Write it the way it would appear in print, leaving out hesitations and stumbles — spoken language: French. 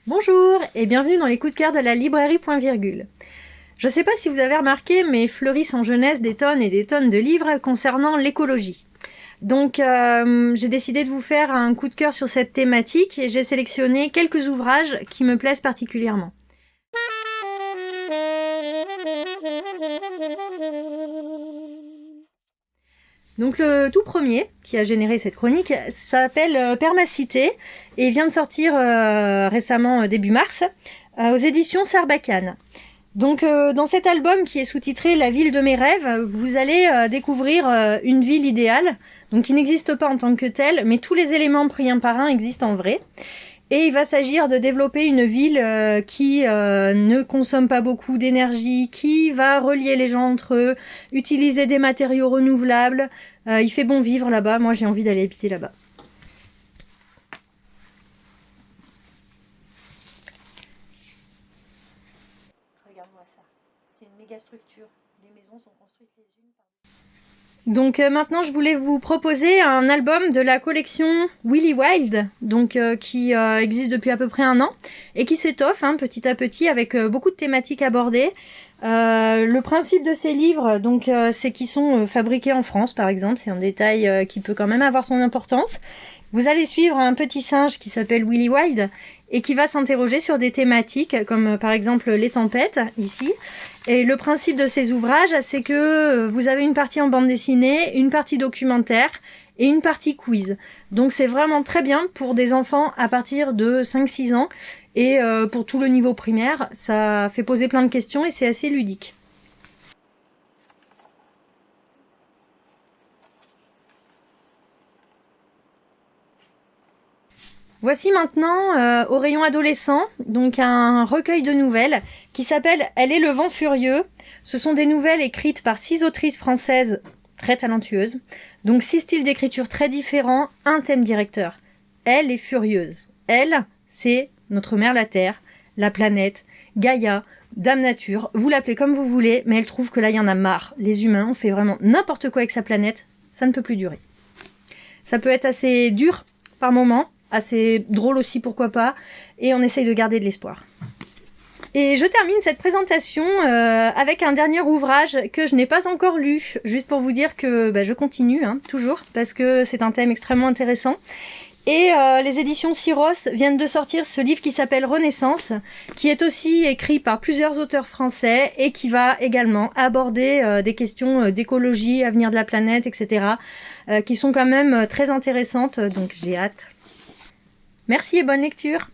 Bonjour et bienvenue dans les coups de cœur de la librairie Point Virgule. Je ne sais pas si vous avez remarqué, mais fleurissent en jeunesse des tonnes et des tonnes de livres concernant l'écologie. Donc j'ai décidé de vous faire un coup de cœur sur cette thématique et j'ai sélectionné quelques ouvrages qui me plaisent particulièrement. Donc le tout premier qui a généré cette chronique s'appelle Permacité et vient de sortir récemment début mars aux éditions Sarbacane. Donc dans cet album qui est sous-titré La ville de mes rêves, vous allez découvrir une ville idéale, donc qui n'existe pas en tant que telle, mais tous les éléments pris un par un existent en vrai. Et il va s'agir de développer une ville qui ne consomme pas beaucoup d'énergie, qui va relier les gens entre eux, utiliser des matériaux renouvelables. Il fait bon vivre là-bas, moi j'ai envie d'aller habiter là-bas. Regarde-moi ça, c'est une méga structure. Les maisons sont construites les unes par... Donc maintenant, je voulais vous proposer un album de la collection Willy Wild, donc qui existe depuis à peu près un an et qui s'étoffe petit à petit avec beaucoup de thématiques abordées. Le principe de ces livres, donc, c'est qu'ils sont fabriqués en France, par exemple. C'est un détail qui peut quand même avoir son importance. Vous allez suivre un petit singe qui s'appelle Willy Wild et qui va s'interroger sur des thématiques comme par exemple les tempêtes, ici. Et le principe de ces ouvrages, c'est que vous avez une partie en bande dessinée, une partie documentaire et une partie quiz. Donc c'est vraiment très bien pour des enfants à partir de 5-6 ans et pour tout le niveau primaire, ça fait poser plein de questions et c'est assez ludique. Voici maintenant au rayon adolescent, donc un recueil de nouvelles qui s'appelle Elle est le vent furieux. Ce sont des nouvelles écrites par 6 autrices françaises très talentueuses. Donc 6 styles d'écriture très différents, un thème directeur. Elle est furieuse. Elle, c'est notre mère la Terre, la planète, Gaïa, Dame Nature. Vous l'appelez comme vous voulez, mais elle trouve que là il y en a marre. Les humains, on fait vraiment n'importe quoi avec sa planète, ça ne peut plus durer. Ça peut être assez dur par moments, assez drôle aussi, pourquoi pas, et on essaye de garder de l'espoir. Et je termine cette présentation avec un dernier ouvrage que je n'ai pas encore lu, juste pour vous dire que je continue, toujours, parce que c'est un thème extrêmement intéressant. Et les éditions Syros viennent de sortir ce livre qui s'appelle Renaissance, qui est aussi écrit par plusieurs auteurs français et qui va également aborder des questions d'écologie, avenir de la planète, etc., qui sont quand même très intéressantes, donc j'ai hâte. Merci et bonne lecture.